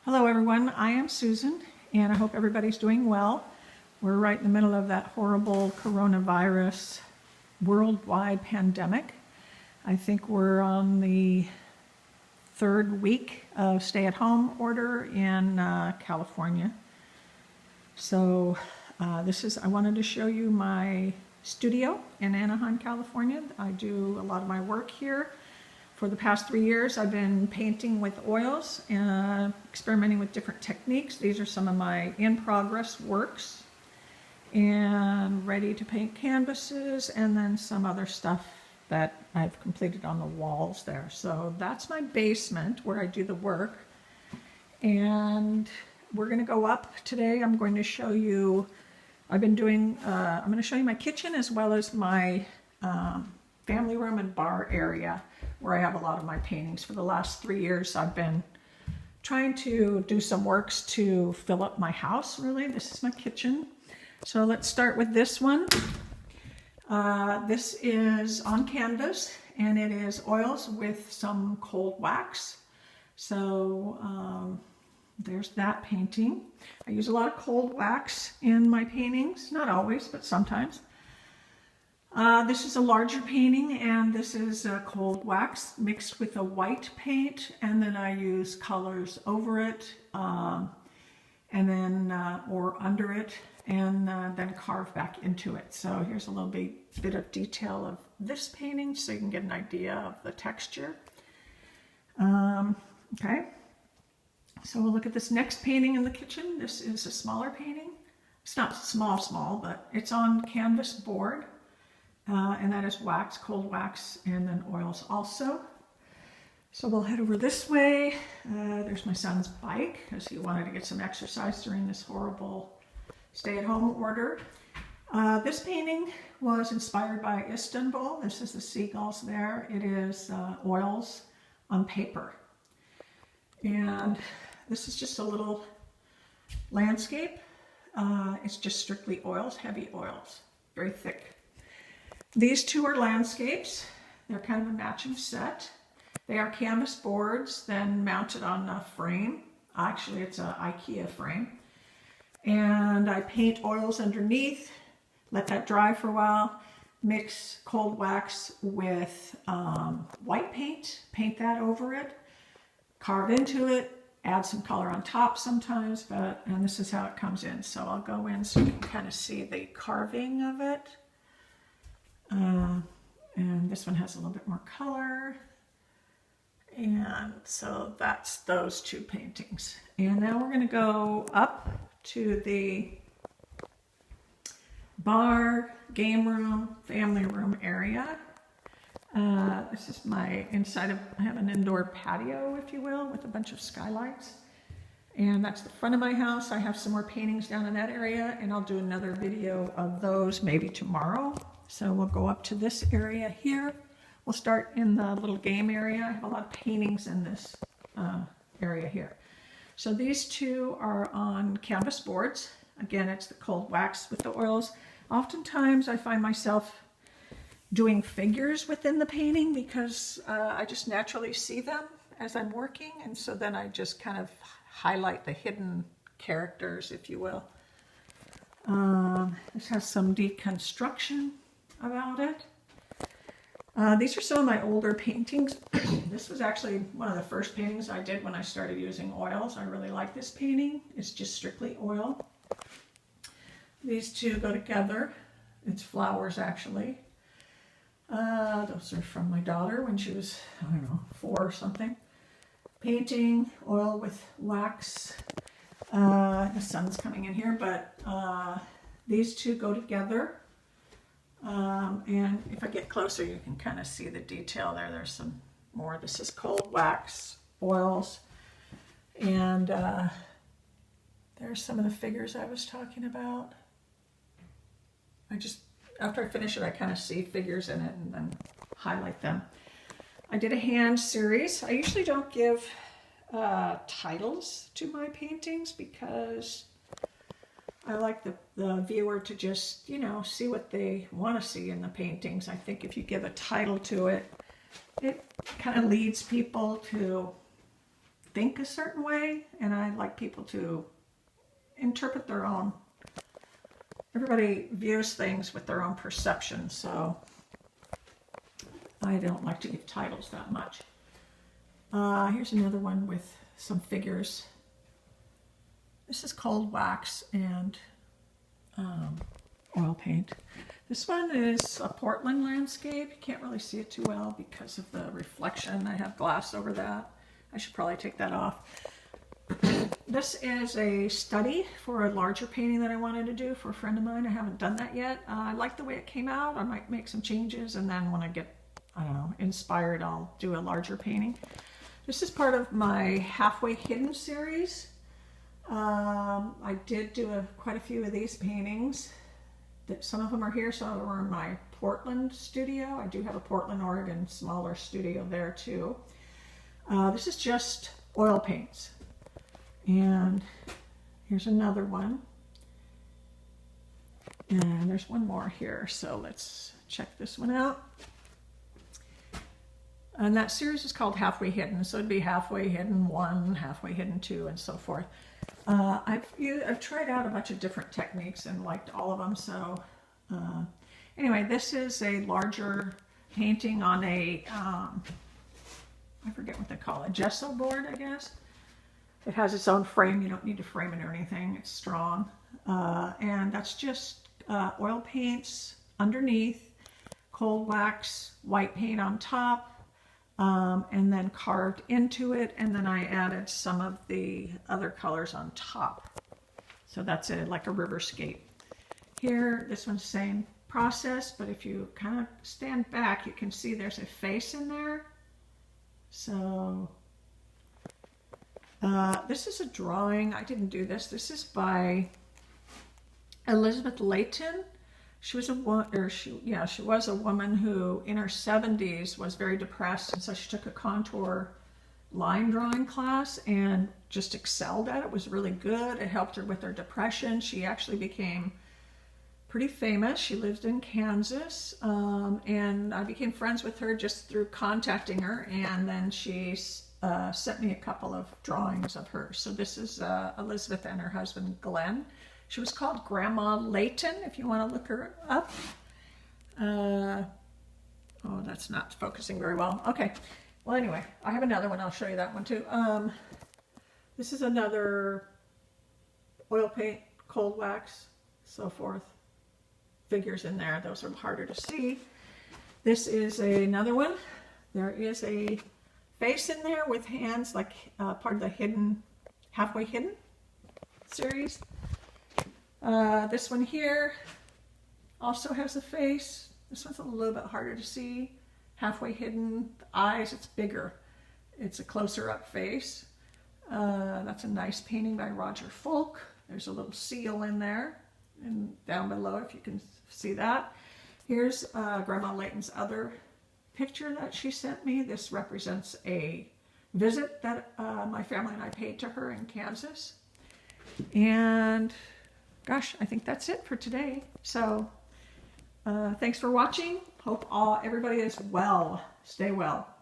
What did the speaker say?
Hello everyone, I am Susan and I hope everybody's doing well. We're right in the middle of that horrible coronavirus worldwide pandemic. I think we're on the third week of stay-at-home order in California. So I wanted to show you my studio in Anaheim, California. I do a lot of my work here. For the past 3 years, I've been painting with oils and experimenting with different techniques. These are some of my in-progress works and ready to paint canvases, and then some other stuff that I've completed on the walls there. So that's my basement where I do the work. And we're going to go up today. I'm going to show you, I'm going to show you my kitchen as well as my family room and bar area where I have a lot of my paintings. For the last 3 years, I've been trying to do some works to fill up my house, really. This is my kitchen. So let's start with this one. This is on canvas, and it is oils with some cold wax. So there's that painting. I use a lot of cold wax in my paintings, not always, but sometimes. This is a larger painting, and this is cold wax mixed with a white paint, and then I use colors over it, and then or under it, and then carve back into it. So here's a little bit of detail of this painting, so you can get an idea of the texture. Okay, so we'll look at this next painting in the kitchen. This is a smaller painting. It's not small, but it's on canvas board. And that is wax, cold wax, and then oils also. So we'll head over this way. There's my son's bike because he wanted to get some exercise during this horrible stay-at-home order. This painting was inspired by Istanbul. This is the seagulls there. It is oils on paper. And this is just a little landscape. It's just strictly oils, heavy oils, very thick. These two are landscapes. They're kind of a matching set. They are canvas boards, then mounted on a frame. Actually, it's an IKEA frame. And I paint oils underneath, let that dry for a while, mix cold wax with white paint that over it, carve into it, add some color on top sometimes, and this is how it comes in. So I'll go in so you can kind of see the carving of it. And this one has a little bit more color. And so that's those two paintings. And now we're going to go up to the bar, game room, family room area. This is my I have an indoor patio, if you will, with a bunch of skylights. And that's the front of my house. I have some more paintings down in that area, and I'll do another video of those maybe tomorrow. So we'll go up to this area here. We'll start in the little game area. I have a lot of paintings in this area here. So these two are on canvas boards. Again, it's the cold wax with the oils. Oftentimes I find myself doing figures within the painting because I just naturally see them as I'm working, and so then I just kind of highlight the hidden characters, if you will. This has some deconstruction about it. These are some of my older paintings. This was actually one of the first paintings I did when I started using oils. I really like this painting. It's just strictly oil. These two go together. It's flowers, actually. Those are from my daughter when she was, I don't know, 4 or something. Painting, oil with wax. The sun's coming in here, but these two go together. And if I get closer, you can kind of see the detail there. There's some more. This is cold wax, oils, and there's some of the figures I was talking about. After I finish it, I kind of see figures in it and then highlight them. I did a hand series. I usually don't give titles to my paintings because I like the viewer to just, see what they want to see in the paintings. I think if you give a title to it, it kind of leads people to think a certain way, and I like people to interpret their own. Everybody views things with their own perception, so I don't like to give titles that much. Here's another one with some figures. This is cold wax and oil paint. This one is a Portland landscape. You can't really see it too well because of the reflection. I have glass over that. I should probably take that off. This is a study for a larger painting that I wanted to do for a friend of mine. I haven't done that yet. I like the way it came out. I might make some changes, and then when I get, I don't know, inspired, I'll do a larger painting. This is part of my Halfway Hidden series. I did do quite a few of these paintings. Some of them are here, some of them are in my Portland studio. I do have a Portland, Oregon smaller studio there too. This is just oil paints. And here's another one. And there's one more here, so let's check this one out. And that series is called Halfway Hidden, so it'd be Halfway Hidden 1, Halfway Hidden 2, and so forth. I've tried out a bunch of different techniques and liked all of them, so anyway, this is a larger painting on a, I forget what they call it, gesso board, I guess. It has its own frame. You don't need to frame it or anything. It's strong. And that's just oil paints underneath, cold wax, white paint on top, and then carved into it. And then I added some of the other colors on top. So that's like a riverscape. Here, this one's the same process, but if you kind of stand back, you can see there's a face in there. So this is a drawing. I didn't do this. This is by Elizabeth Layton. She was she was a woman who in her 70s was very depressed, and so she took a contour line drawing class and just excelled at it. It was really good. It helped her with her depression. She actually became pretty famous. She lived in Kansas, and I became friends with her just through contacting her, and then she sent me a couple of drawings of hers. So this is Elizabeth and her husband Glenn. She was called Grandma Layton, if you want to look her up. Oh, that's not focusing very well. Okay. Well, anyway, I have another one. I'll show you that one too. This is another oil paint, cold wax, so forth. Figures in there. Those are harder to see. This is another one. There is a face in there with hands, like part of the Halfway Hidden series. This one here also has a face. This one's a little bit harder to see. Halfway Hidden, the eyes, it's bigger. It's a closer up face. That's a nice painting by Roger Folk. There's a little seal in there and down below if you can see that. Here's Grandma Layton's other picture that she sent me. This represents a visit that my family and I paid to her in Kansas. And gosh, I think that's it for today. So thanks for watching. Hope everybody is well. Stay well.